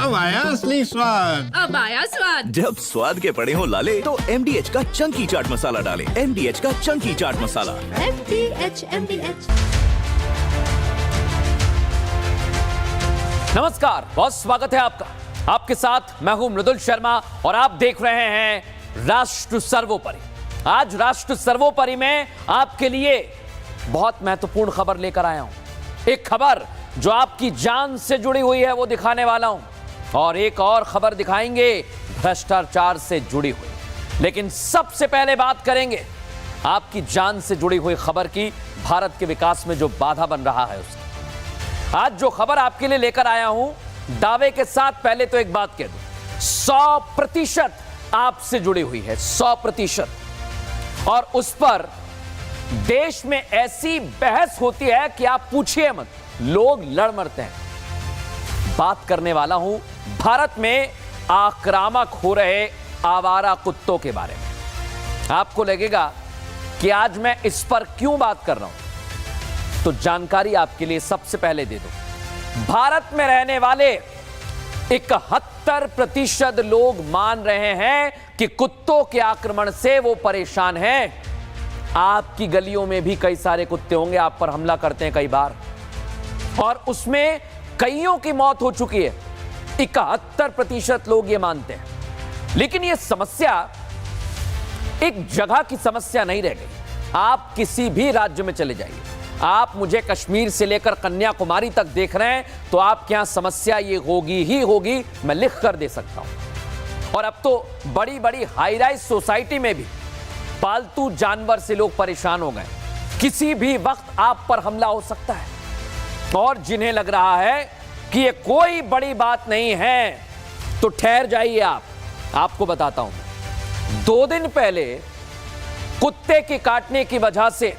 अब आया असली स्वाद। अब आया स्वाद। जब स्वाद के पड़े हो लाले तो MDH का चंकी चाट मसाला डालें। MDH का चंकी चाट मसाला। MDH। नमस्कार, बहुत स्वागत है आपका। आपके साथ मैं हूं मृदुल शर्मा और आप देख रहे हैं राष्ट्र सर्वोपरि। आज राष्ट्र सर्वोपरि में आपके लिए बहुत महत्वपूर्ण खबर लेकर आया हूं। एक खबर जो आपकी जान से जुड़ी हुई है वो दिखाने वाला हूं, और एक और खबर दिखाएंगे भ्रष्टाचार से जुड़ी हुई। लेकिन सबसे पहले बात करेंगे आपकी जान से जुड़ी हुई खबर की, भारत के विकास में जो बाधा बन रहा है उसकी। आज जो खबर आपके लिए लेकर आया हूं, दावे के साथ पहले तो एक बात कह दूं, 100% आपसे जुड़ी हुई है, 100%। और उस पर देश में ऐसी बहस होती है कि आप पूछिए मत, लोग लड़ मरते हैं। बात करने वाला हूं भारत में आक्रामक हो रहे आवारा कुत्तों के बारे में। आपको लगेगा कि आज मैं इस पर क्यों बात कर रहा हूं, तो जानकारी आपके लिए सबसे पहले दे दूं। भारत में रहने वाले 71% लोग मान रहे हैं कि कुत्तों के आक्रमण से वो परेशान हैं। आपकी गलियों में भी कई सारे कुत्ते होंगे, आप पर हमला करते हैं कई बार, और उसमें कईयों की मौत हो चुकी है। 71% लोग ये मानते हैं। लेकिन ये समस्या एक जगह की समस्या नहीं रह गई। आप किसी भी राज्य में चले जाइए, आप मुझे कश्मीर से लेकर कन्याकुमारी तक देख रहे हैं, तो आपके यहां समस्या ये होगी ही होगी, मैं लिख कर दे सकता हूं। और अब तो बड़ी बड़ी हाई राइज सोसाइटी में भी पालतू जानवर से लोग परेशान हो गए। किसी भी वक्त आप पर हमला हो सकता है, और जिन्हें लग रहा है कि ये कोई बड़ी बात नहीं है, तो ठहर जाइए। आपको बताता हूं, 2 दिन पहले कुत्ते के काटने की वजह से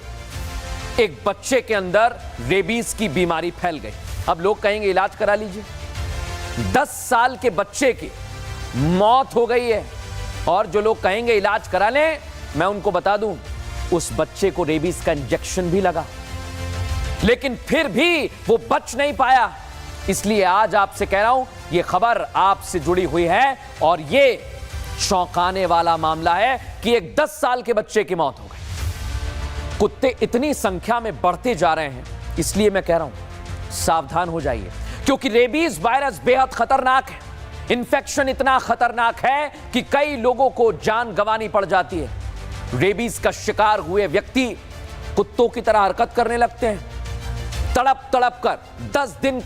एक बच्चे के अंदर रेबीज की बीमारी फैल गई। अब लोग कहेंगे इलाज करा लीजिए। 10 साल के बच्चे की मौत हो गई है, और जो लोग कहेंगे इलाज करा लें, मैं उनको बता दूं, उस बच्चे को रेबीज का इंजेक्शन भी लगा, लेकिन फिर भी वो बच नहीं पाया। इसलिए आज आपसे कह रहा हूं, ये खबर आपसे जुड़ी हुई है, और ये चौंकाने वाला मामला है कि एक 10 साल के बच्चे की मौत हो गई। कुत्ते इतनी संख्या में बढ़ते जा रहे हैं, इसलिए मैं कह रहा हूं सावधान हो जाइए, क्योंकि रेबीज वायरस बेहद खतरनाक है। इंफेक्शन इतना खतरनाक है कि कई लोगों को जान गंवानी पड़ जाती है। रेबीज का शिकार हुए व्यक्ति कुत्तों की तरह हरकत करने लगते हैं, तड़प तड़प कर 10 दिन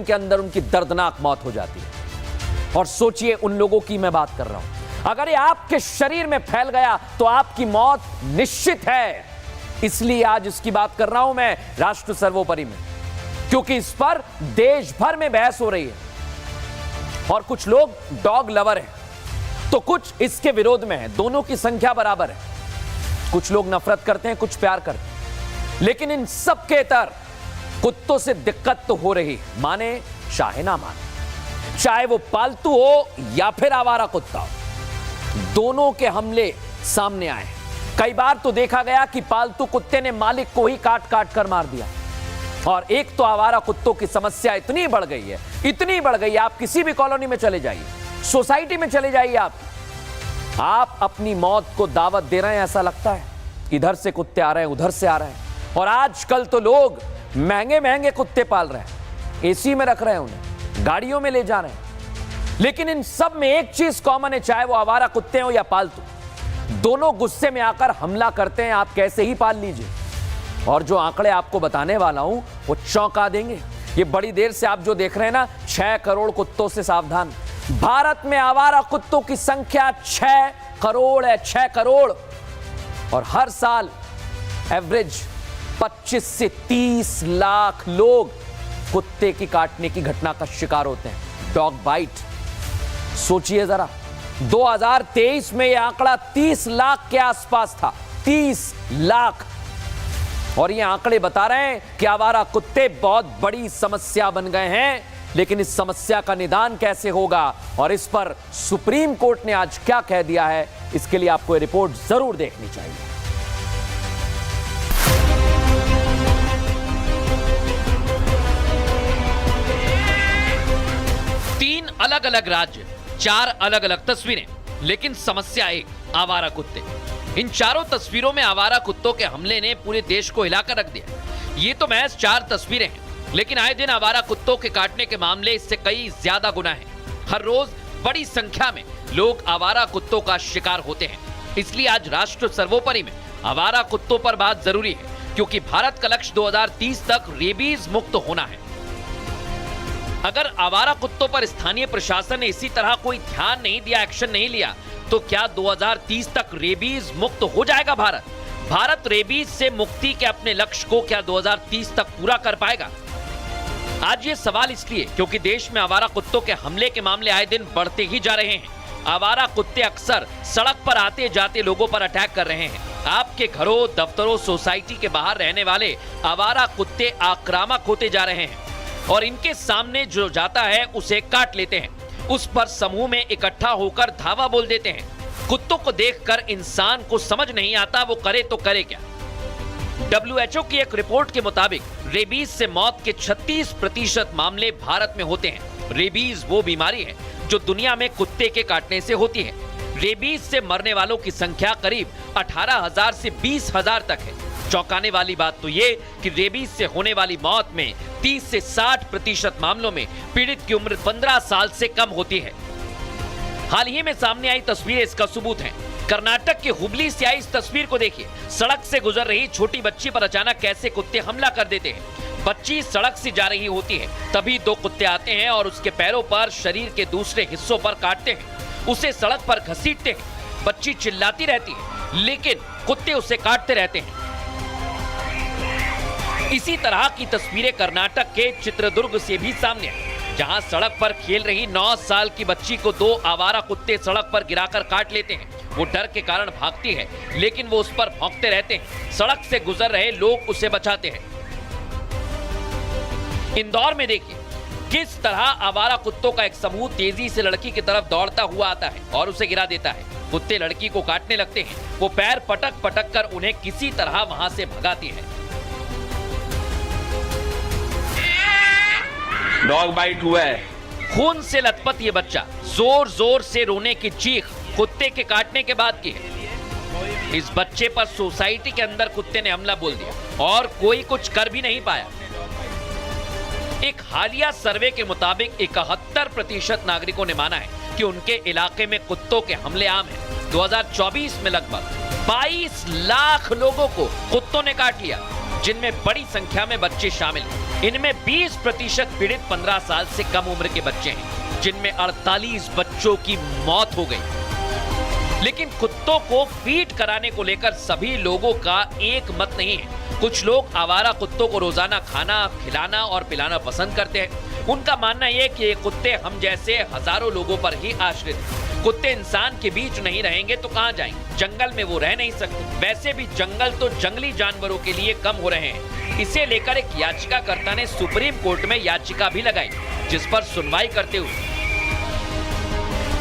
के अंदर उनकी दर्दनाक मौत हो जाती है। और सोचिए उन लोगों की मैं बात कर रहा हूं, अगर ये आपके शरीर में फैल गया तो आपकी मौत निश्चित है। इसलिए आज इसकी बात कर रहा हूं मैं राष्ट्र सर्वोपरि में, क्योंकि इस पर देश भर में बहस हो रही है। और कुछ लोग डॉग लवर हैं, तो कुछ इसके विरोध में हैं। दोनों की संख्या बराबर है। कुछ लोग नफरत करते हैं, कुछ प्यार करते हैं, लेकिन इन सब के तर कुत्तों से दिक्कत तो हो रही, माने चाहे ना माने, चाहे वो पालतू हो या फिर आवारा कुत्ता हो, दोनों के हमले सामने आए। कई बार तो देखा गया कि पालतू कुत्ते ने मालिक को ही काट काट कर मार दिया। और एक तो आवारा कुत्तों की समस्या इतनी बढ़ गई है, इतनी बढ़ गई है, आप किसी भी कॉलोनी में चले जाइए, सोसाइटी में चले जाइए, आप अपनी मौत को दावत दे रहे हैं। ऐसा लगता है इधर से कुत्ते आ रहे हैं, उधर से आ रहे हैं। और आजकल तो लोग महंगे महंगे कुत्ते पाल रहे हैं, एसी में रख रहे हैं उन्हें, गाड़ियों में ले जा रहे हैं। लेकिन इन सब में एक चीज कॉमन है, चाहे वो आवारा कुत्ते हो या पालतू, दोनों गुस्से में आकर हमला करते हैं। आप कैसे ही पाल लीजिए। और जो आंकड़े आपको बताने वाला हूं वो चौंका देंगे। ये बड़ी देर से आप जो देख रहे हैं ना, 6 करोड़ कुत्तों से सावधान। भारत में आवारा कुत्तों की संख्या 6 करोड़ है, 6 करोड़। और हर साल एवरेज 25 से 30 लाख लोग कुत्ते की काटने की घटना का शिकार होते हैं, डॉग बाइट। सोचिए जरा, 2023 में यह आंकड़ा 30 लाख के आसपास था, 30 लाख। और ये आंकड़े बता रहे हैं कि आवारा कुत्ते बहुत बड़ी समस्या बन गए हैं। लेकिन इस समस्या का निदान कैसे होगा, और इस पर सुप्रीम कोर्ट ने आज क्या कह दिया है, इसके लिए आपको ये रिपोर्ट जरूर देखनी चाहिए। अलग अलग राज्य, 4 अलग अलग तस्वीरें, लेकिन समस्या एक, आवारा कुत्ते। इन चारों तस्वीरों में आवारा कुत्तों के हमले ने पूरे देश को हिलाकर रख दिया। ये तो महज 4 तस्वीरें हैं, लेकिन आए दिन आवारा कुत्तों के काटने के मामले इससे कई ज्यादा गुना हैं। हर रोज बड़ी संख्या में लोग आवारा कुत्तों का शिकार होते हैं। इसलिए आज राष्ट्र सर्वोपरि में आवारा कुत्तों पर बात जरूरी है, क्योंकि भारत का लक्ष्य 2030 तक रेबीज मुक्त होना है। अगर आवारा कुत्तों पर स्थानीय प्रशासन ने इसी तरह कोई ध्यान नहीं दिया, एक्शन नहीं लिया, तो क्या 2030 तक रेबीज मुक्त हो जाएगा भारत? भारत रेबीज से मुक्ति के अपने लक्ष्य को क्या 2030 तक पूरा कर पाएगा? आज ये सवाल इसलिए क्योंकि देश में आवारा कुत्तों के हमले के मामले आए दिन बढ़ते ही जा रहे हैं। आवारा कुत्ते अक्सर सड़क पर आते जाते लोगों पर अटैक कर रहे हैं। आपके घरों, दफ्तरों, सोसाइटी के बाहर रहने वाले आवारा कुत्ते आक्रामक होते जा रहे हैं और इनके सामने जो जाता है उसे काट लेते हैं। उस पर समूह में इकट्ठा होकर धावा बोल देते हैं। कुत्तों को देखकर इंसान को समझ नहीं आता वो करे तो करे क्या। WHO की एक रिपोर्ट के मुताबिक रेबीज से मौत के 36% मामले भारत में होते हैं। रेबीज वो बीमारी है जो दुनिया में कुत्ते के काटने से होती है। रेबीज से मरने वालों की संख्या करीब 18,000 से 20,000 तक है। चौंकाने वाली बात तो ये कि रेबीज से होने वाली मौत में 30 से 60% मामलों में पीड़ित की उम्र 15 साल से कम होती है। हाल ही में सामने आई तस्वीरें इसका सबूत हैं। कर्नाटक के हुबली से आई इस तस्वीर को देखिए। सड़क से गुजर रही छोटी बच्ची पर अचानक कैसे कुत्ते हमला कर देते हैं। बच्ची सड़क से जा रही होती है, तभी 2 कुत्ते आते हैं और उसके पैरों पर, शरीर के दूसरे हिस्सों पर काटते हैं। उसे सड़क पर घसीटते हैं। बच्ची चिल्लाती रहती है, लेकिन कुत्ते उसे काटते रहते हैं। इसी तरह की तस्वीरें कर्नाटक के चित्रदुर्ग से भी सामने आई, जहां सड़क पर खेल रही 9 साल की बच्ची को 2 आवारा कुत्ते सड़क पर गिराकर काट लेते हैं। वो डर के कारण भागती है, लेकिन वो उस पर भौंकते रहते हैं। सड़क से गुजर रहे लोग उसे बचाते हैं। इंदौर में देखिए किस तरह आवारा कुत्तों का एक समूह तेजी से लड़की की तरफ दौड़ता हुआ आता है और उसे गिरा देता है। कुत्ते लड़की को काटने लगते हैं। वो पैर पटक पटक कर उन्हें किसी तरह वहां से भगाती है। डॉग बाइट हुआ है। खून से लथपथ ये बच्चा जोर जोर से रोने की चीख कुत्ते के काटने के बाद की है। इस बच्चे पर सोसाइटी के अंदर कुत्ते ने हमला बोल दिया और कोई कुछ कर भी नहीं पाया। एक हालिया सर्वे के मुताबिक 71% नागरिकों ने माना है कि उनके इलाके में कुत्तों के हमले आम हैं। 2024 में लगभग 22 लाख लोगों को कुत्तों ने काट लिया, जिनमें बड़ी संख्या में बच्चे शामिल हैं। इनमें 20% पीड़ित 15 साल से कम उम्र के बच्चे हैं, जिनमें 48 बच्चों की मौत हो गई। लेकिन कुत्तों को फीड कराने को लेकर सभी लोगों का एक मत नहीं है। कुछ लोग आवारा कुत्तों को रोजाना खाना खिलाना और पिलाना पसंद करते हैं। उनका मानना यह कि ये कुत्ते हम जैसे हजारों लोगों पर ही आश्रित हैं। कुत्ते इंसान के बीच नहीं रहेंगे तो कहां जाएंगे? जंगल में वो रह नहीं सकते। वैसे भी जंगल तो जंगली जानवरों के लिए कम हो रहे हैं। इसे लेकर एक याचिकाकर्ता ने सुप्रीम कोर्ट में याचिका भी लगाई, जिस पर सुनवाई करते हुए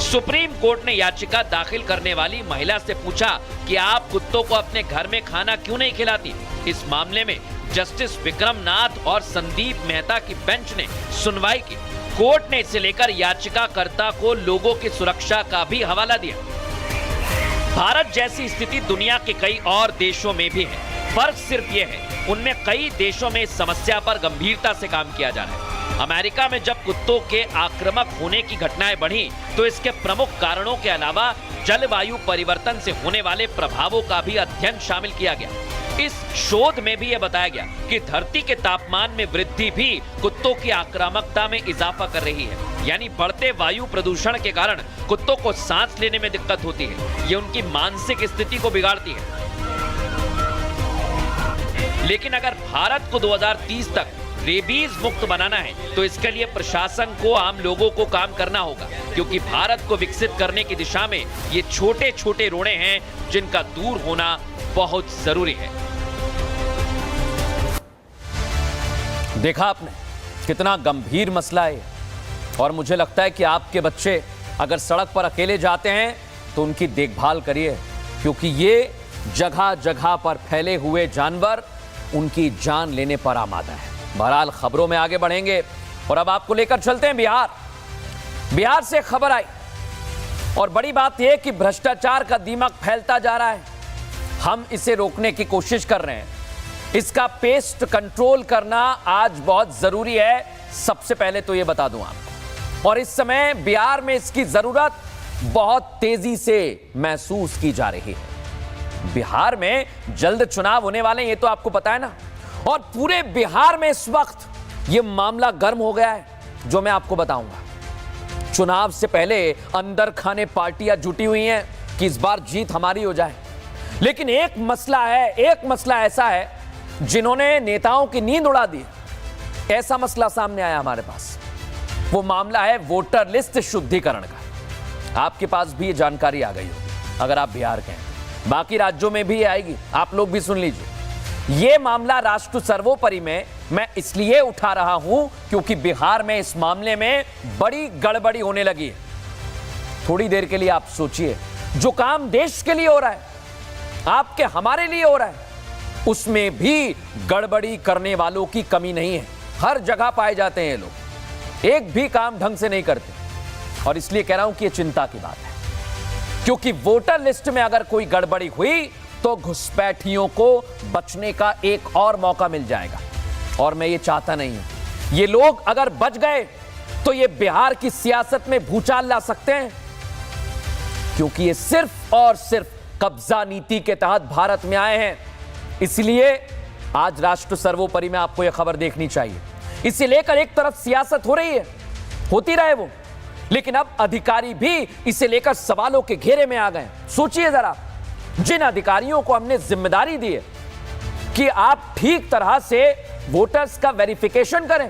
सुप्रीम कोर्ट ने याचिका दाखिल करने वाली महिला से पूछा कि आप कुत्तों को अपने घर में खाना क्यों नहीं खिलाती। इस मामले में जस्टिस विक्रम नाथ और संदीप मेहता की बेंच ने सुनवाई की। कोर्ट ने इसे लेकर याचिकाकर्ता को लोगों की सुरक्षा का भी हवाला दिया। भारत जैसी स्थिति दुनिया के कई और देशों में भी है। फर्क सिर्फ यह है, उनमें कई देशों में इस समस्या पर गंभीरता से काम किया जा रहा है। अमेरिका में जब कुत्तों के आक्रामक होने की घटनाएं बढ़ी, तो इसके प्रमुख कारणों के अलावा जलवायु परिवर्तन से होने वाले प्रभावों का भी अध्ययन शामिल किया गया। इस शोध में भी यह बताया गया कि धरती के तापमान में वृद्धि भी कुत्तों की आक्रामकता में इजाफा कर रही है। यानी बढ़ते वायु प्रदूषण के कारण कुत्तों को सांस लेने में दिक्कत होती है। ये उनकी मानसिक स्थिति को बिगाड़ती है। लेकिन अगर भारत को 2030 तक रेबीज मुक्त बनाना है, तो इसके लिए प्रशासन को, आम लोगों को काम करना होगा, क्योंकि भारत को विकसित करने की दिशा में ये छोटे छोटे रोड़े हैं जिनका दूर होना बहुत जरूरी है। देखा आपने कितना गंभीर मसला है, और मुझे लगता है कि आपके बच्चे अगर सड़क पर अकेले जाते हैं तो उनकी देखभाल करिए, क्योंकि ये जगह जगह पर फैले हुए जानवर उनकी जान लेने पर आमादा है। बहरहाल खबरों में आगे बढ़ेंगे और अब आपको लेकर चलते हैं बिहार। बिहार से खबर आई और बड़ी बात यह कि भ्रष्टाचार का दीमक फैलता जा रहा है। हम इसे रोकने की कोशिश कर रहे हैं। इसका पेस्ट कंट्रोल करना आज बहुत जरूरी है। सबसे पहले तो यह बता दूं आपको, और इस समय बिहार में इसकी जरूरत बहुत तेजी से महसूस की जा रही है। बिहार में जल्द चुनाव होने वाले हैं, ये तो आपको पता है ना। और पूरे बिहार में इस वक्त यह मामला गर्म हो गया है, जो मैं आपको बताऊंगा। चुनाव से पहले अंदर खाने पार्टियां जुटी हुई हैं कि इस बार जीत हमारी हो जाए। लेकिन एक मसला ऐसा है जिन्होंने नेताओं की नींद उड़ा दी। ऐसा मसला सामने आया हमारे पास। वो मामला है वोटर लिस्ट शुद्धिकरण का। आपके पास भी ये जानकारी आ गई होगी अगर आप बिहार के हैं। बाकी राज्यों में भी आएगी, आप लोग भी सुन लीजिए। ये मामला राष्ट्र सर्वोपरि में मैं इसलिए उठा रहा हूं क्योंकि बिहार में इस मामले में बड़ी गड़बड़ी होने लगी है। थोड़ी देर के लिए आप सोचिए, जो काम देश के लिए हो रहा है, आपके हमारे लिए हो रहा है, उसमें भी गड़बड़ी करने वालों की कमी नहीं है। हर जगह पाए जाते हैं ये लोग, एक भी काम ढंग से नहीं करते। और इसलिए कह रहा हूं कि यह चिंता की बात है, क्योंकि वोटर लिस्ट में अगर कोई गड़बड़ी हुई तो घुसपैठियों को बचने का एक और मौका मिल जाएगा, और मैं ये चाहता नहीं हूं। ये लोग अगर बच गए तो ये बिहार की सियासत में भूचाल ला सकते हैं, क्योंकि ये सिर्फ और सिर्फ कब्जा नीति के तहत भारत में आए हैं। इसलिए आज राष्ट्र सर्वोपरि में आपको यह खबर देखनी चाहिए। इसे लेकर एक तरफ सियासत हो रही है, होती रहे वो, लेकिन अब अधिकारी भी इसे लेकर सवालों के घेरे में आ गए। सोचिए जरा, जिन अधिकारियों को हमने जिम्मेदारी दी है कि आप ठीक तरह से वोटर्स का वेरिफिकेशन करें,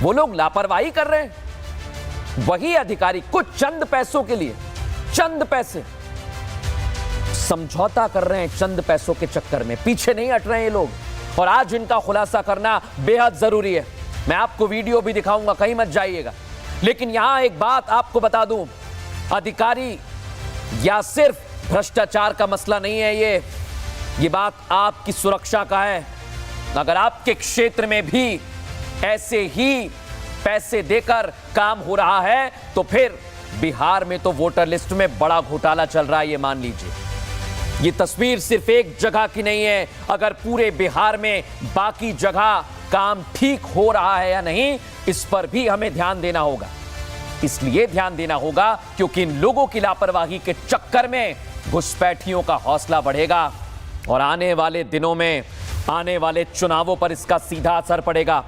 वो लोग लापरवाही कर रहे हैं। वही अधिकारी कुछ चंद पैसों के लिए, चंद पैसे, समझौता कर रहे हैं। चंद पैसों के चक्कर में पीछे नहीं हट रहे हैं ये लोग, और आज इनका खुलासा करना बेहद जरूरी है। मैं आपको वीडियो भी दिखाऊंगा, कहीं मत जाइएगा। लेकिन यहां एक बात आपको बता दूं, अधिकारी या सिर्फ भ्रष्टाचार का मसला नहीं है, ये बात आपकी सुरक्षा का है। अगर आपके क्षेत्र में भी ऐसे ही पैसे देकर काम हो रहा है तो फिर बिहार में तो वोटर लिस्ट में बड़ा घोटाला चल रहा है, ये मान लीजिए। ये तस्वीर सिर्फ एक जगह की नहीं है। अगर पूरे बिहार में बाकी जगह काम ठीक हो रहा है या नहीं, इस पर भी हमें ध्यान देना होगा। इसलिए ध्यान देना होगा क्योंकि इन लोगों की लापरवाही के चक्कर में घुसपैठियों का हौसला बढ़ेगा, और आने वाले दिनों में आने वाले चुनावों पर इसका सीधा असर पड़ेगा,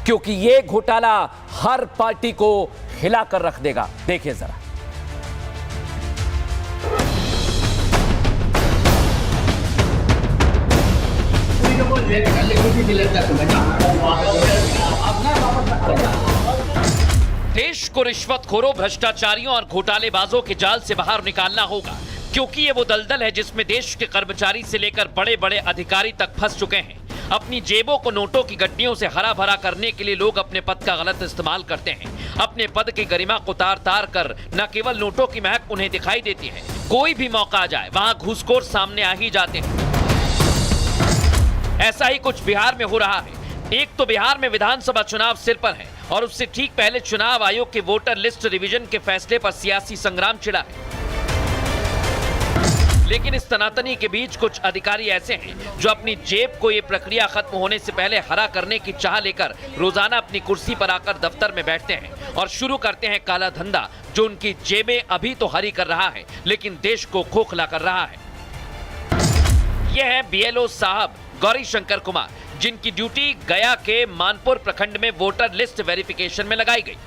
क्योंकि यह घोटाला हर पार्टी को हिलाकर रख देगा। देखिए जरा। देश को रिश्वतखोरों, भ्रष्टाचारियों और घोटालेबाजों के जाल से बाहर निकालना होगा, क्योंकि ये वो दलदल है जिसमें देश के कर्मचारी से लेकर बड़े बड़े अधिकारी तक फंस चुके हैं। अपनी जेबों को नोटों की गड्डियों से हरा भरा करने के लिए लोग अपने पद का गलत इस्तेमाल करते हैं। अपने पद की गरिमा को तार कर न केवल नोटों की महक उन्हें दिखाई देती है, कोई भी मौका आ जाए वहां घूसखोर सामने आ ही जाते हैं। ऐसा ही कुछ बिहार में हो रहा है। एक तो बिहार में विधानसभा चुनाव सिर पर है, और उससे ठीक पहले चुनाव आयोग के वोटर लिस्ट रिवीजन के फैसले पर सियासी संग्राम छिड़ा है। लेकिन इस तनातनी के बीच कुछ अधिकारी ऐसे हैं जो अपनी जेब को ये प्रक्रिया खत्म होने से पहले हरा करने की चाह लेकर रोजाना अपनी कुर्सी पर आकर दफ्तर में बैठते हैं और शुरू करते हैं काला धंधा, जो उनकी जेबें अभी तो हरी कर रहा है लेकिन देश को खोखला कर रहा है। यह है बीएलओ साहब गौरी शंकर कुमार, जिनकी ड्यूटी गया के मानपुर प्रखंड में वोटर लिस्ट वेरिफिकेशन में लगाई गई।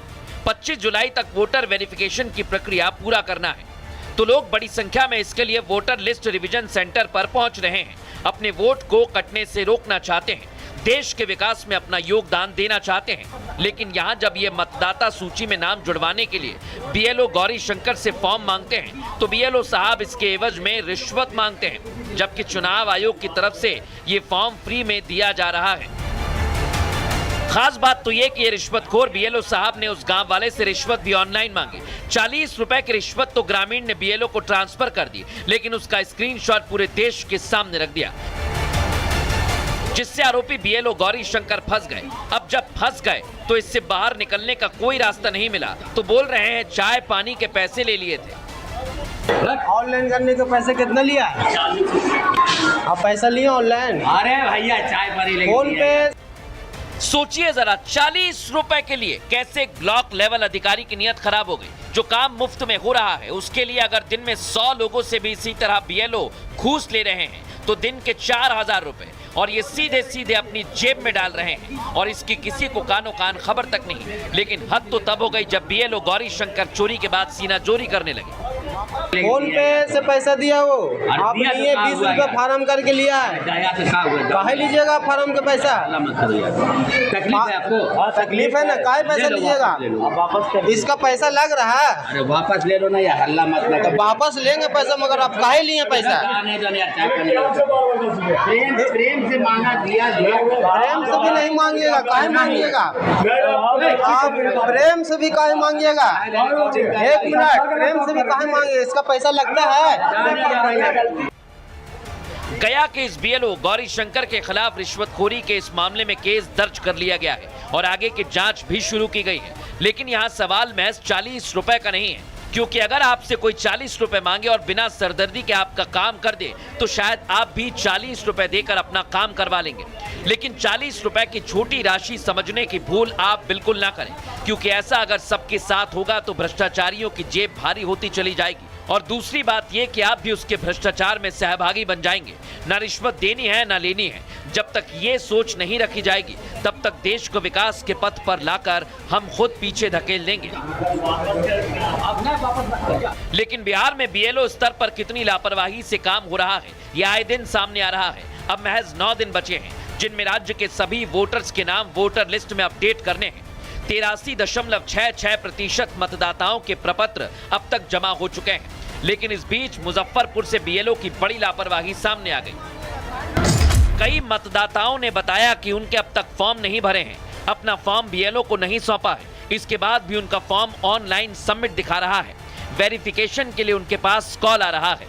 25 जुलाई तक वोटर वेरिफिकेशन की प्रक्रिया पूरा करना है, तो लोग बड़ी संख्या में इसके लिए वोटर लिस्ट रिवीजन सेंटर पर पहुंच रहे हैं। अपने वोट को कटने से रोकना चाहते हैं, देश के विकास में अपना योगदान देना चाहते हैं। लेकिन यहां जब ये मतदाता सूची में नाम जुड़वाने के लिए बीएलओ गौरी शंकर से फॉर्म मांगते हैं तो बीएलओ साहब इसके एवज में रिश्वत मांगते हैं, जबकि चुनाव आयोग की तरफ से ये फॉर्म फ्री में दिया जा रहा है। खास बात तो ये कि ये रिश्वतखोर बीएलओ साहब ने उस गांव वाले से रिश्वत भी ऑनलाइन मांगी। 40 रुपए की रिश्वत तो ग्रामीण ने बीएलओ को ट्रांसफर कर दी, लेकिन उसका स्क्रीनशॉट पूरे देश के सामने रख दिया। जिससे आरोपी बीएलओ गौरी शंकर फंस गए। अब जब फंस गए तो इससे बाहर निकलने का कोई रास्ता नहीं मिला, तो बोल रहे हैं चाय पानी के पैसे ले लिए थे। ऑनलाइन करने के पैसे कितना लिया? आप पैसा लिए ऑनलाइन? अरे भैया चाय पानी लेके फोन पे। सोचिए जरा, 40 रुपए के लिए कैसे एक ब्लॉक लेवल अधिकारी की नीयत खराब हो गई। जो काम मुफ्त में हो रहा है उसके लिए अगर दिन में 100 लोगों से भी इसी तरह बीएलओ घूस ले रहे हैं तो दिन के 4000 रुपए, और ये सीधे सीधे अपनी जेब में डाल रहे हैं, और इसकी किसी को कानो कान खबर तक नहीं। लेकिन हद तो तब हो गई जब बीएलओ गौरी शंकर चोरी के बाद सीना चोरी करने लगे। फोन पे से पैसा दिया वो आप लिए 20 रुपए फार्म करके लिया है। काहे लीजिएगा फार्म का पैसा? तकलीफ है आपको? तकलीफ है ना, काहे पैसा लीजिएगा? इसका पैसा लग रहा है। अरे वापस ले लो ना यार, हल्ला मत तो वापस लेंगे पैसा, मगर आप काहे लिए पैसा? प्रेम से मांगा दिया। प्रेम से भी नहीं मांगिएगा, काहे मांगिएगा? आप प्रेम से भी काहे मांगिएगा? 1 मिनट, प्रेम से भी काहे मांगिएगा? इसका पैसा लगता है। गया के इस बीएलओ गौरी शंकर के खिलाफ रिश्वतखोरी के इस मामले में केस दर्ज कर लिया गया है और आगे की जांच भी शुरू की गई है। लेकिन यहाँ सवाल महज 40 रुपए का नहीं है, क्योंकि अगर आपसे कोई 40 रुपए मांगे और बिना सरदर्दी के आपका काम कर दे तो शायद आप भी 40 रुपए देकर अपना काम करवा लेंगे। लेकिन 40 रुपए की छोटी राशि समझने की भूल आप बिल्कुल ना करें, क्योंकि ऐसा अगर सबके साथ होगा तो भ्रष्टाचारियों की जेब भारी होती चली जाएगी। और दूसरी बात यह कि आप भी उसके भ्रष्टाचार में सहभागी बन जाएंगे। ना रिश्वत देनी है ना लेनी है। जब तक ये सोच नहीं रखी जाएगी तब तक देश को विकास के पथ पर लाकर हम खुद पीछे धकेल देंगे। लेकिन बिहार में बीएलओ स्तर पर कितनी लापरवाही से काम हो रहा है यह आए दिन सामने आ रहा है। अब महज 9 दिन बचे हैं जिनमें राज्य के सभी वोटर्स के नाम वोटर लिस्ट में अपडेट करने हैं। 83.66% मतदाताओं के प्रपत्र अब तक जमा हो चुके हैं। लेकिन इस बीच मुजफ्फरपुर से बीएलओ की बड़ी लापरवाही सामने आ गई। कई मतदाताओं ने बताया कि उनके अब तक फॉर्म नहीं भरे हैं, अपना फॉर्म बीएलओ को नहीं सौंपा है। इसके बाद भी उनका फॉर्म ऑनलाइन सबमिट दिखा रहा है। वेरिफिकेशन के लिए उनके पास कॉल आ रहा है।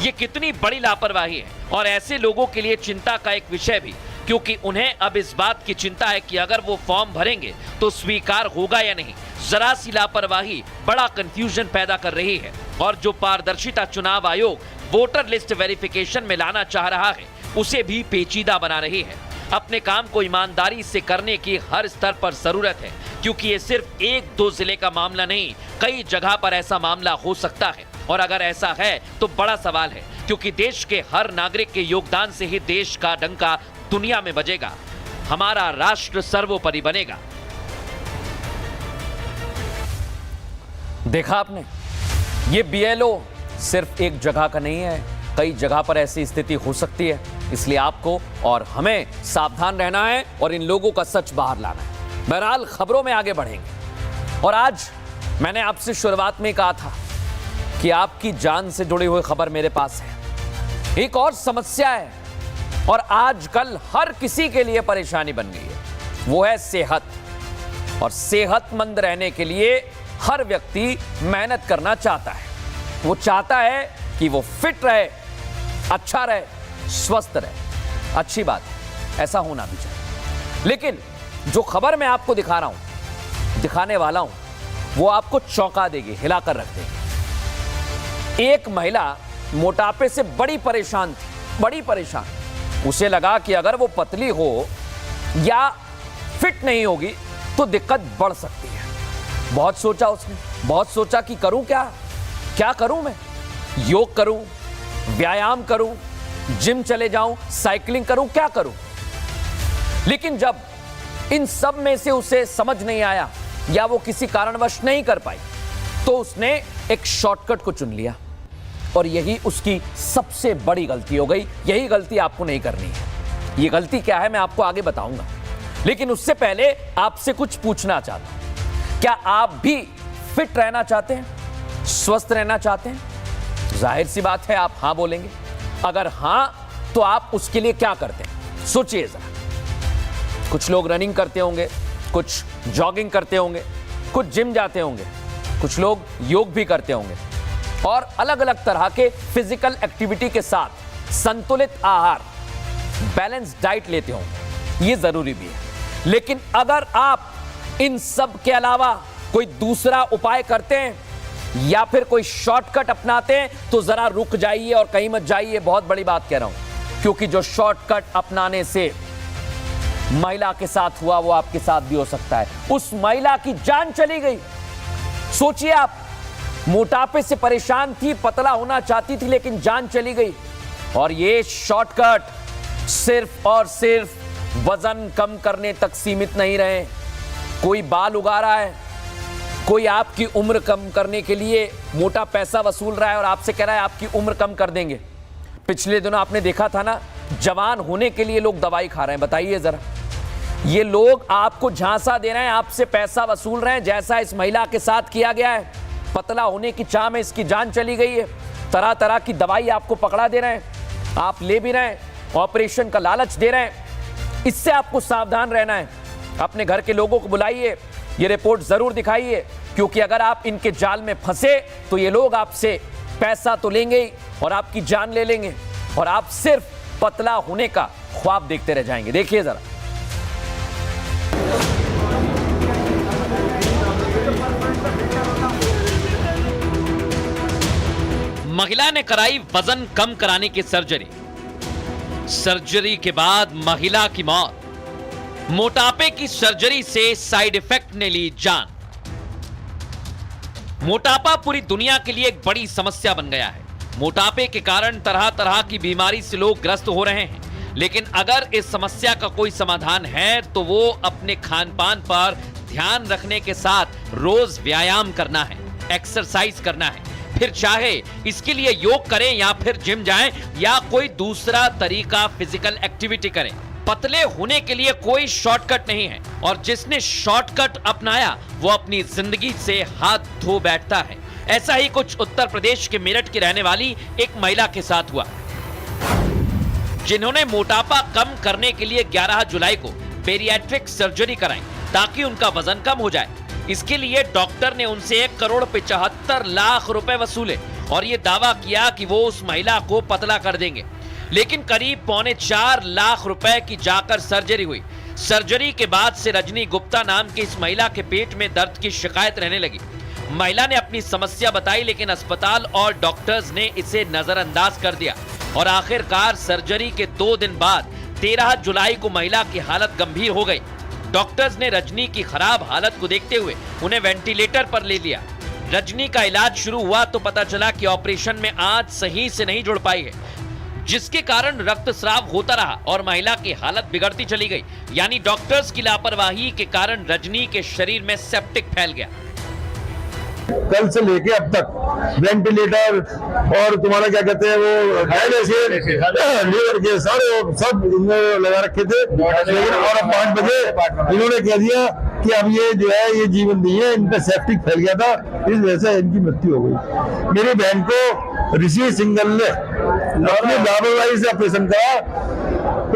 ये कितनी बड़ी लापरवाही है, और ऐसे लोगों के लिए चिंता का एक विषय भी, क्योंकि उन्हें अब इस बात की चिंता है कि अगर वो फॉर्म भरेंगे तो स्वीकार होगा या नहीं। जरा सी लापरवाही बड़ा कंफ्यूजन पैदा कर रही है, और जो पारदर्शिता चुनाव आयोग वोटर लिस्ट वेरिफिकेशन में लाना चाह रहा है उसे भी पेचीदा बना रही है। अपने काम को ईमानदारी से करने की हर स्तर पर जरूरत है, क्योंकि ये सिर्फ 1-2 जिले का मामला नहीं, कई जगह पर ऐसा मामला हो सकता है। और अगर ऐसा है तो बड़ा सवाल है, क्योंकि देश के हर नागरिक के योगदान से ही देश का डंका दुनिया में बजेगा, हमारा राष्ट्र सर्वोपरि बनेगा। देखा आपने, ये बीएलओ सिर्फ एक जगह का नहीं है, कई जगह पर ऐसी स्थिति हो सकती है। इसलिए आपको और हमें सावधान रहना है और इन लोगों का सच बाहर लाना है। बहरहाल खबरों में आगे बढ़ेंगे, और आज मैंने आपसे शुरुआत में कहा था कि आपकी जान से जुड़ी हुई खबर मेरे पास है। एक और समस्या है और आजकल हर किसी के लिए परेशानी बन गई है, वो है सेहत। और सेहतमंद रहने के लिए हर व्यक्ति मेहनत करना चाहता है। वो चाहता है कि वो फिट रहे, अच्छा रहे, स्वस्थ रहे। अच्छी बात है, ऐसा होना भी चाहिए। लेकिन जो खबर मैं आपको दिखा रहा हूं, दिखाने वाला हूं, वो आपको चौंका देगी, हिलाकर रख देगी। एक महिला मोटापे से बड़ी परेशान थी, बड़ी परेशान। उसे लगा कि अगर वो पतली हो या फिट नहीं होगी तो दिक्कत बढ़ सकती है। बहुत सोचा उसने, बहुत सोचा कि करूं क्या करूं मैं? योग करूं, व्यायाम करूं, जिम चले जाऊं, साइकिलिंग करूं, क्या करूं? लेकिन जब इन सब में से उसे समझ नहीं आया या वो किसी कारणवश नहीं कर पाई, तो उसने एक शॉर्टकट को चुन लिया, और यही उसकी सबसे बड़ी गलती हो गई। यही गलती आपको नहीं करनी है। ये गलती क्या है मैं आपको आगे बताऊंगा, लेकिन उससे पहले आपसे कुछ पूछना चाहता हूं। क्या आप भी फिट रहना चाहते हैं, स्वस्थ रहना चाहते हैं? जाहिर सी बात है आप हां बोलेंगे। अगर हां तो आप उसके लिए क्या करते हैं, सोचिए जरा। कुछ लोग रनिंग करते होंगे, कुछ जॉगिंग करते होंगे, कुछ जिम जाते होंगे, कुछ लोग योग भी करते होंगे, और अलग अलग तरह के फिजिकल एक्टिविटी के साथ संतुलित आहार, बैलेंस डाइट लेते हो, ये जरूरी भी है। लेकिन अगर आप इन सब के अलावा कोई दूसरा उपाय करते हैं या फिर कोई शॉर्टकट अपनाते हैं तो जरा रुक जाइए और कहीं मत जाइए। बहुत बड़ी बात कह रहा हूं, क्योंकि जो शॉर्टकट अपनाने से महिला के साथ हुआ वो आपके साथ भी हो सकता है। उस महिला की जान चली गई। सोचिए, आप मोटापे से परेशान थी, पतला होना चाहती थी, लेकिन जान चली गई। और ये शॉर्टकट सिर्फ और सिर्फ वजन कम करने तक सीमित नहीं रहे। कोई बाल उगा रहा है, कोई आपकी उम्र कम करने के लिए मोटा पैसा वसूल रहा है और आपसे कह रहा है आपकी उम्र कम कर देंगे। पिछले दिनों आपने देखा था ना, जवान होने के लिए लोग दवाई खा रहे हैं। बताइए जरा, ये लोग आपको झांसा दे रहे हैं, आपसे पैसा वसूल रहे हैं, जैसा इस महिला के साथ किया गया है। पतला होने की चाह में इसकी जान चली गई है। तरह तरह की दवाई आपको पकड़ा दे रहे हैं, आप ले भी रहे हैं, ऑपरेशन का लालच दे रहे हैं। इससे आपको सावधान रहना है। अपने घर के लोगों को बुलाइए, ये रिपोर्ट जरूर दिखाइए, क्योंकि अगर आप इनके जाल में फंसे तो ये लोग आपसे पैसा तो लेंगे ही और आपकी जान ले लेंगे और आप सिर्फ पतला होने का ख्वाब देखते रह जाएंगे। देखिए जरा, महिला ने कराई वजन कम कराने की सर्जरी। सर्जरी के बाद महिला की मौत। मोटापे की सर्जरी से साइड इफेक्ट ने ली जान। मोटापा पूरी दुनिया के लिए एक बड़ी समस्या बन गया है। मोटापे के कारण तरह तरह की बीमारी से लोग ग्रस्त हो रहे हैं। लेकिन अगर इस समस्या का कोई समाधान है तो वो अपने खान पान पर ध्यान रखने के साथ रोज व्यायाम करना है, एक्सरसाइज करना है। फिर चाहे इसके लिए योग करें या फिर जिम जाएं या कोई दूसरा तरीका फिजिकल एक्टिविटी करें। पतले होने के लिए कोई शॉर्टकट नहीं है और जिसने शॉर्टकट अपनाया वो अपनी जिंदगी से हाथ धो बैठता है। ऐसा ही कुछ उत्तर प्रदेश के मेरठ की रहने वाली एक महिला के साथ हुआ, जिन्होंने मोटापा कम करने के लिए 11 जुलाई को बेरियाट्रिक सर्जरी कराई ताकि उनका वजन कम हो जाए। इसके लिए डॉक्टर ने उनसे 1,75,00,000 रुपए वसूले और ये दावा किया कि वो उस महिला को पतला कर देंगे। लेकिन करीब 3.25 रुपए की जाकर सर्जरी हुई। सर्जरी के बाद से रजनी गुप्ता नाम की इस महिला के पेट में दर्द की शिकायत रहने लगी। महिला ने अपनी समस्या बताई, लेकिन अस्पताल और डॉक्टर्स ने इसे नजरअंदाज कर दिया और आखिरकार सर्जरी के 2 दिन बाद 13 जुलाई को महिला की हालत गंभीर हो गई। डॉक्टर्स ने रजनी की खराब हालत को देखते हुए उन्हें वेंटिलेटर पर ले लिया। रजनी का इलाज शुरू हुआ तो पता चला कि ऑपरेशन में आंच सही से नहीं जुड़ पाई है, जिसके कारण रक्तस्राव होता रहा और महिला की हालत बिगड़ती चली गई। यानी डॉक्टर्स की लापरवाही के कारण रजनी के शरीर में सेप्टिक फैल गया। कल से लेके अब तक वेंटिलेटर और तुम्हारा क्या कहते हैं वो डायलिसिस, लीवर के सारे सब इन्होंने लगा रखे थे। लेकिन और अब 5 बजे इन्होंने कह दिया कि अब ये जो है ये जीवन नहीं है, इन पे सेप्टिक फैल गया था, इस वजह से इनकी मृत्यु हो गई। मेरी बहन को ऋषि सिंघल ने अपनी लापरवाही से ऑपरेशन करा,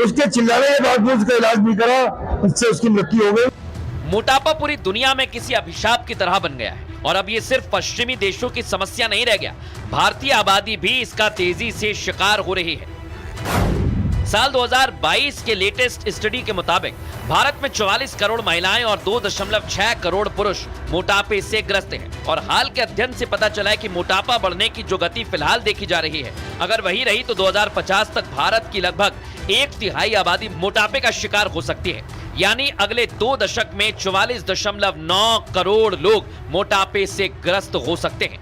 उसके चिल्लाने के बाद भी उसका इलाज भी करा, उससे उसकी मृत्यु हो गई। मोटापा पूरी दुनिया में किसी अभिशाप की तरह बन गया है और अब ये सिर्फ पश्चिमी देशों की समस्या नहीं रह गया, भारतीय आबादी भी इसका तेजी से शिकार हो रही है। साल 2022 के लेटेस्ट स्टडी के मुताबिक भारत में 44 करोड़ महिलाएं और 2.6 करोड़ पुरुष मोटापे से ग्रस्त हैं और हाल के अध्ययन से पता चला है कि मोटापा बढ़ने की जो गति फिलहाल देखी जा रही है, अगर वही रही तो 2050 तक भारत की लगभग 1/3 आबादी मोटापे का शिकार हो सकती है। यानी अगले 2 दशक में 44.9 करोड़ लोग मोटापे से ग्रस्त हो सकते हैं।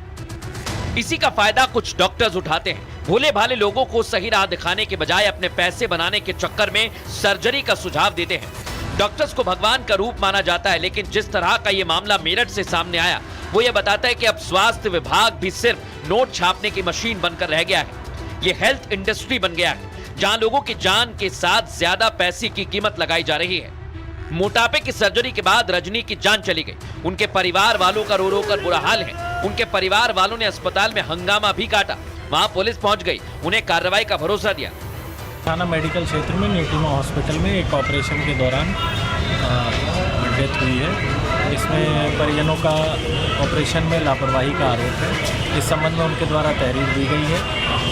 इसी का फायदा कुछ डॉक्टर्स उठाते हैं। भोले भाले लोगों को सही राह दिखाने के बजाय अपने पैसे बनाने के चक्कर में सर्जरी का सुझाव देते हैं। डॉक्टर्स को भगवान का रूप माना जाता है, लेकिन जिस तरह का ये मामला मेरठ से सामने आया वो ये बताता है कि अब स्वास्थ्य विभाग भी सिर्फ नोट छापने की मशीन बनकर रह गया है। ये हेल्थ इंडस्ट्री बन गया है जहां लोगों की जान के साथ ज्यादा पैसे की कीमत लगाई जा रही है। मोटापे की सर्जरी के बाद रजनी की जान चली गई। उनके परिवार वालों का रो रो कर बुरा हाल है। उनके परिवार वालों ने अस्पताल में हंगामा भी काटा। वहां पुलिस पहुंच गई, उन्हें कार्रवाई का भरोसा दिया। थाना मेडिकल क्षेत्र में नीटिमा हॉस्पिटल में एक ऑपरेशन के दौरान डेथ हुई है। इसमें परिजनों का ऑपरेशन में लापरवाही का आरोप है। इस संबंध में उनके द्वारा तहरीर दी गई है।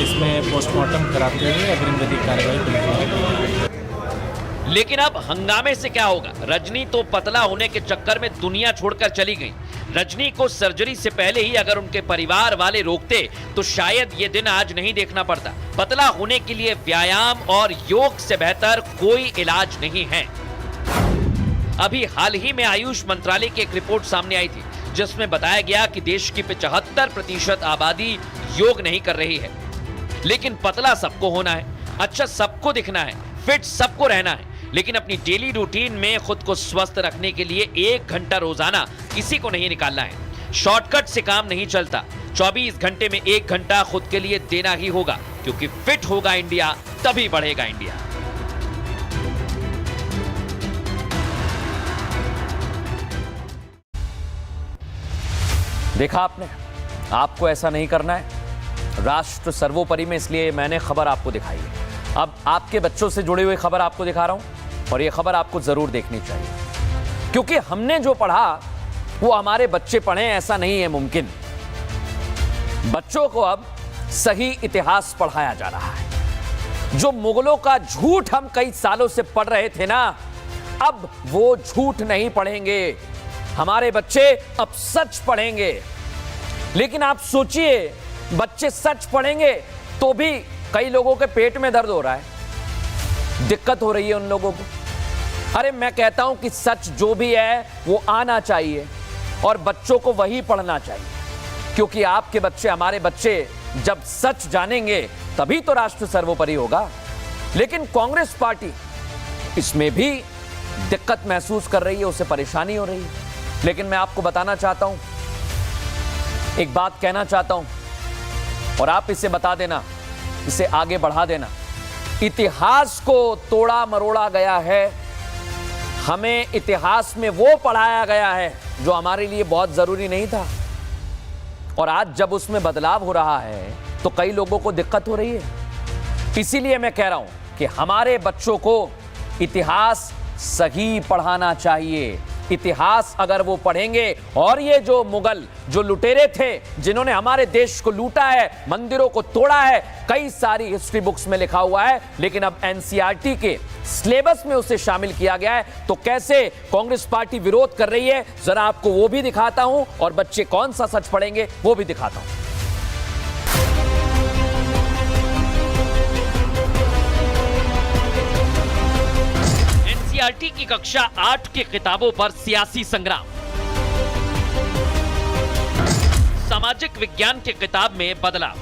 इसमें पोस्टमार्टम कराते हुए अग्रिम विधिक कार्रवाई की। लेकिन अब हंगामे से क्या होगा? रजनी तो पतला होने के चक्कर में दुनिया छोड़कर चली गई। रजनी को सर्जरी से पहले ही अगर उनके परिवार वाले रोकते तो शायद ये दिन आज नहीं देखना पड़ता। पतला होने के लिए व्यायाम और योग से बेहतर कोई इलाज नहीं है। अभी हाल ही में आयुष मंत्रालय की एक रिपोर्ट सामने आई थी जिसमें बताया गया कि देश की 75% आबादी योग नहीं कर रही है। लेकिन पतला सबको होना है, अच्छा सबको दिखना है, फिट सबको रहना है, लेकिन अपनी डेली रूटीन में खुद को स्वस्थ रखने के लिए 1 घंटा रोजाना किसी को नहीं निकालना है। शॉर्टकट से काम नहीं चलता। 24 घंटे में 1 घंटा खुद के लिए देना ही होगा, क्योंकि फिट होगा इंडिया तभी बढ़ेगा इंडिया। देखा आपने, आपको ऐसा नहीं करना है। राष्ट्र सर्वोपरि में, इसलिए मैंने खबर आपको दिखाई है। अब आपके बच्चों से जुड़ी हुई खबर आपको दिखा रहा हूं और यह खबर आपको जरूर देखनी चाहिए, क्योंकि हमने जो पढ़ा वो हमारे बच्चे पढ़ें ऐसा नहीं है मुमकिन। बच्चों को अब सही इतिहास पढ़ाया जा रहा है। जो मुगलों का झूठ हम कई सालों से पढ़ रहे थे ना, अब वो झूठ नहीं पढ़ेंगे। हमारे बच्चे अब सच पढ़ेंगे। लेकिन आप सोचिए, बच्चे सच पढ़ेंगे तो भी कई लोगों के पेट में दर्द हो रहा है, दिक्कत हो रही है उन लोगों को। अरे मैं कहता हूं कि सच जो भी है वो आना चाहिए और बच्चों को वही पढ़ना चाहिए, क्योंकि आपके बच्चे, हमारे बच्चे जब सच जानेंगे तभी तो राष्ट्र सर्वोपरि होगा। लेकिन कांग्रेस पार्टी इसमें भी दिक्कत महसूस कर रही है, उसे परेशानी हो रही है। लेकिन मैं आपको बताना चाहता हूं, एक बात कहना चाहता हूं और आप इसे बता देना, इसे आगे बढ़ा देना। इतिहास को तोड़ा मरोड़ा गया है। हमें इतिहास में वो पढ़ाया गया है जो हमारे लिए बहुत जरूरी नहीं था, और आज जब उसमें बदलाव हो रहा है तो कई लोगों को दिक्कत हो रही है। इसीलिए मैं कह रहा हूं कि हमारे बच्चों को इतिहास सही पढ़ाना चाहिए। इतिहास अगर वो पढ़ेंगे, और ये जो मुगल, जो लुटेरे थे जिन्होंने हमारे देश को लूटा है, मंदिरों को तोड़ा है, कई सारी हिस्ट्री बुक्स में लिखा हुआ है, लेकिन अब एनसीईआरटी के सिलेबस में उसे शामिल किया गया है। तो कैसे कांग्रेस पार्टी विरोध कर रही है, जरा आपको वो भी दिखाता हूं, और बच्चे कौन सा सच पढ़ेंगे वो भी दिखाता हूं। एनसीईआरटी की कक्षा 8 की किताबों पर सियासी संग्राम। सामाजिक विज्ञान की किताब में बदलाव।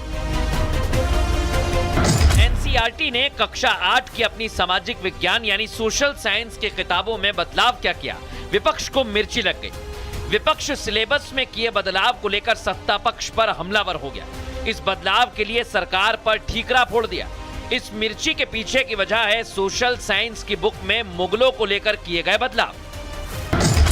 एनसीईआरटी ने कक्षा 8 की अपनी सामाजिक विज्ञान यानी सोशल साइंस की किताबों में बदलाव क्या किया? विपक्ष को मिर्ची लग गई। विपक्ष सिलेबस में किए बदलाव को लेकर सत्ता पक्ष पर हमलावर हो गया। इस बदलाव के लिए सरकार पर ठीकरा फोड़ दिया। इस मिर्ची के पीछे की वजह है सोशल साइंस की बुक में मुगलों को लेकर किए गए बदलाव।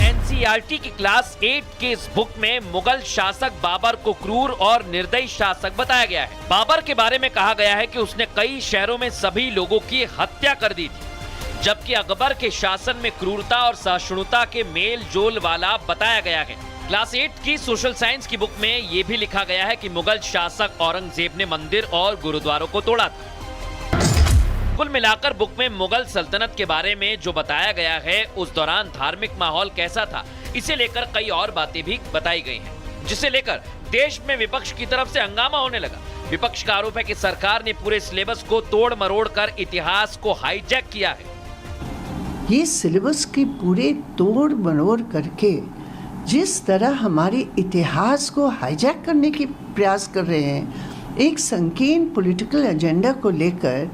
एनसीईआरटी की क्लास 8 की इस बुक में मुगल शासक बाबर को क्रूर और निर्दयी शासक बताया गया है। बाबर के बारे में कहा गया है कि उसने कई शहरों में सभी लोगों की हत्या कर दी थी, जबकि अकबर के शासन में क्रूरता और सहिष्णुता के मेल जोल वाला बताया गया है। क्लास 8 की सोशल साइंस की बुक में यह भी लिखा गया है कि मुगल शासक औरंगजेब ने मंदिर और गुरुद्वारों को तोड़ा था। कुल मिलाकर बुक में मुगल सल्तनत के बारे में जो बताया गया है, उस दौरान धार्मिक माहौल कैसा था, इसे लेकर कई और बातें भी बताई गई हैं, जिसे लेकर देश में विपक्ष की तरफ से हंगामा होने लगा। विपक्ष का आरोप है कि सरकार ने पूरे सिलेबस को तोड़ मरोड़ कर इतिहास को हाईजैक किया है। ये सिलेबस की पूरे तोड़ मरोड़ करके जिस तरह हमारे इतिहास को हाईजैक करने की प्रयास कर रहे हैं, एक संकीर्ण पॉलिटिकल एजेंडा को लेकर,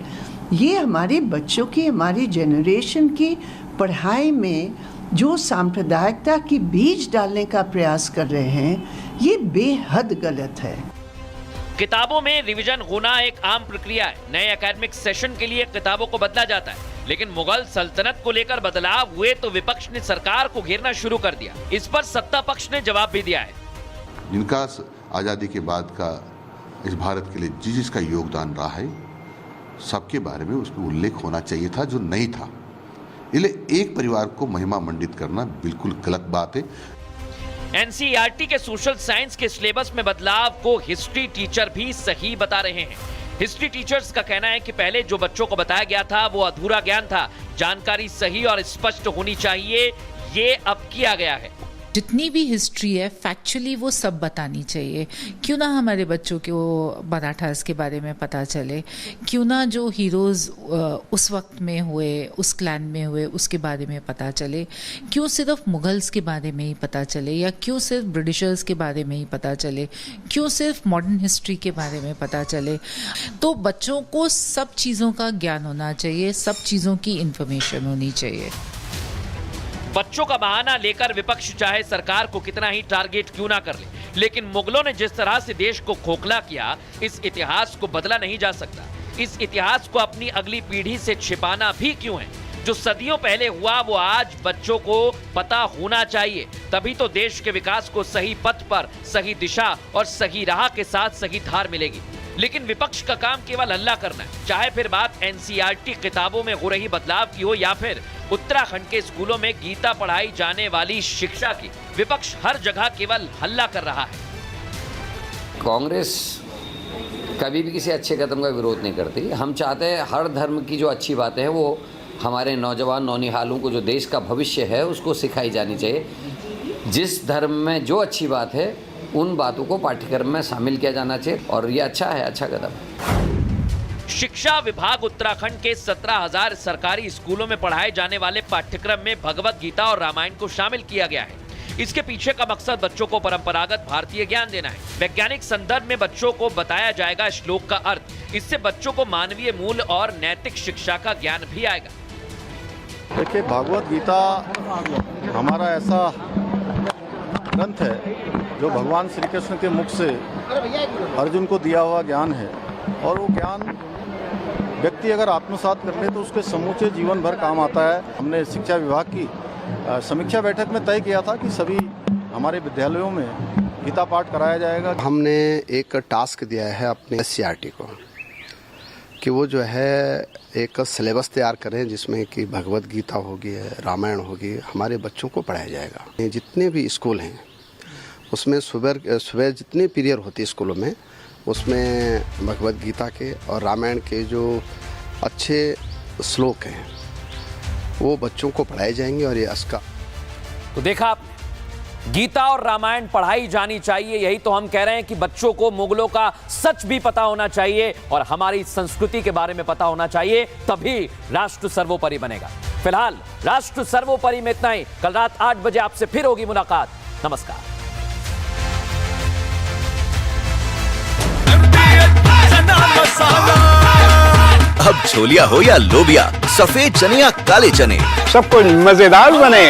ये हमारे बच्चों की, हमारी जनरेशन की पढ़ाई में जो सांप्रदायिकता की बीज डालने का प्रयास कर रहे हैं, ये बेहद गलत है। किताबों में रिवीजन होना एक आम प्रक्रिया है। नए एकेडमिक सेशन के लिए किताबों को बदला जाता है, लेकिन मुगल सल्तनत को लेकर बदलाव हुए तो विपक्ष ने सरकार को घेरना शुरू कर दिया। इस पर सत्ता पक्ष ने जवाब भी दिया है। जिनका आजादी के बाद का इस भारत के लिए जिसका योगदान रहा है, सबके बारे में उसमें उल्लेख होना चाहिए था, जो नहीं था। इसलिए एक परिवार को महिमा मंडित करना बिल्कुल गलत बात है। एनसीईआरटी के सोशल साइंस के सिलेबस में बदलाव को हिस्ट्री टीचर भी सही बता रहे हैं। हिस्ट्री टीचर्स का कहना है कि पहले जो बच्चों को बताया गया था वो अधूरा ज्ञान था, जानकारी सही और स्पष्ट होनी चाहिए, ये अब किया गया है। जितनी भी हिस्ट्री है फैक्चुअली वो सब बतानी चाहिए। क्यों ना हमारे बच्चों को मराठास के बारे में पता चले, क्यों ना जो हीरोज़ उस वक्त में हुए, उस क्लैन में हुए, उसके बारे में पता चले। क्यों सिर्फ मुगल्स के बारे में ही पता चले, या क्यों सिर्फ ब्रिटिशर्स के बारे में ही पता चले, क्यों सिर्फ मॉडर्न हिस्ट्री के बारे में पता चले। तो बच्चों को सब चीज़ों का ज्ञान होना चाहिए, सब चीज़ों की इन्फॉर्मेशन होनी चाहिए। बच्चों का बहाना लेकर विपक्ष चाहे सरकार को कितना ही टारगेट क्यों ना कर ले, लेकिन मुगलों ने जिस तरह से देश को खोखला किया, इस इतिहास को बदला नहीं जा सकता। इस इतिहास को अपनी अगली पीढ़ी से छिपाना भी क्यों है? जो सदियों पहले हुआ वो आज बच्चों को पता होना चाहिए, तभी तो देश के विकास को सही पथ पर, सही दिशा और सही राह के साथ सही धार मिलेगी। लेकिन विपक्ष का काम केवल हल्ला करना है, चाहे फिर बात एनसीईआरटी किताबों में हो रही बदलाव की हो या फिर उत्तराखंड के स्कूलों में गीता पढ़ाई जाने वाली शिक्षा की। विपक्ष हर जगह केवल हल्ला कर रहा है। कांग्रेस कभी भी किसी अच्छे कदम का विरोध नहीं करती। हम चाहते हैं हर धर्म की जो अच्छी बातें हैं वो हमारे नौजवान नौनिहालों को, जो देश का भविष्य है, उसको सिखाई जानी चाहिए। जिस धर्म में जो अच्छी बात है उन बातों को पाठ्यक्रम में शामिल किया जाना चाहिए, और ये अच्छा है, अच्छा कदम है। शिक्षा विभाग उत्तराखंड के 17,000 सरकारी स्कूलों में पढ़ाए जाने वाले पाठ्यक्रम में भगवत गीता और रामायण को शामिल किया गया है। इसके पीछे का मकसद बच्चों को परंपरागत भारतीय ज्ञान देना है। वैज्ञानिक संदर्भ में बच्चों को बताया जाएगा श्लोक का अर्थ। इससे बच्चों को मानवीय मूल्य और नैतिक शिक्षा का ज्ञान भी आएगा। देखिए, भगवत गीता हमारा ऐसा ग्रंथ है जो भगवान श्री कृष्ण के मुख से अर्जुन को दिया हुआ ज्ञान है, और वो ज्ञान व्यक्ति अगर आत्मसात कर ले तो उसके समूचे जीवन भर काम आता है। हमने शिक्षा विभाग की समीक्षा बैठक में तय किया था कि सभी हमारे विद्यालयों में गीता पाठ कराया जाएगा। हमने एक टास्क दिया है अपने एनसीईआरटी को कि वो जो है एक सिलेबस तैयार करें जिसमें कि भगवत गीता होगी, रामायण होगी, हमारे बच्चों को पढ़ाया जाएगा। जितने भी स्कूल हैं उसमें सुबह जितने पीरियड होती है स्कूलों में, उसमें भगवत गीता के और रामायण के जो अच्छे श्लोक हैं वो बच्चों को पढ़ाए जाएंगे। और ये इसका तो देखा आपने, गीता और रामायण पढ़ाई जानी चाहिए। यही तो हम कह रहे हैं कि बच्चों को मुगलों का सच भी पता होना चाहिए और हमारी संस्कृति के बारे में पता होना चाहिए, तभी राष्ट्र सर्वोपरि बनेगा। फिलहाल राष्ट्र सर्वोपरि में इतना ही। कल रात 8 बजे आपसे फिर होगी मुलाकात। नमस्कार। अब छोलिया हो या लोबिया, सफेद चने या काले चने, सबको मजेदार बने।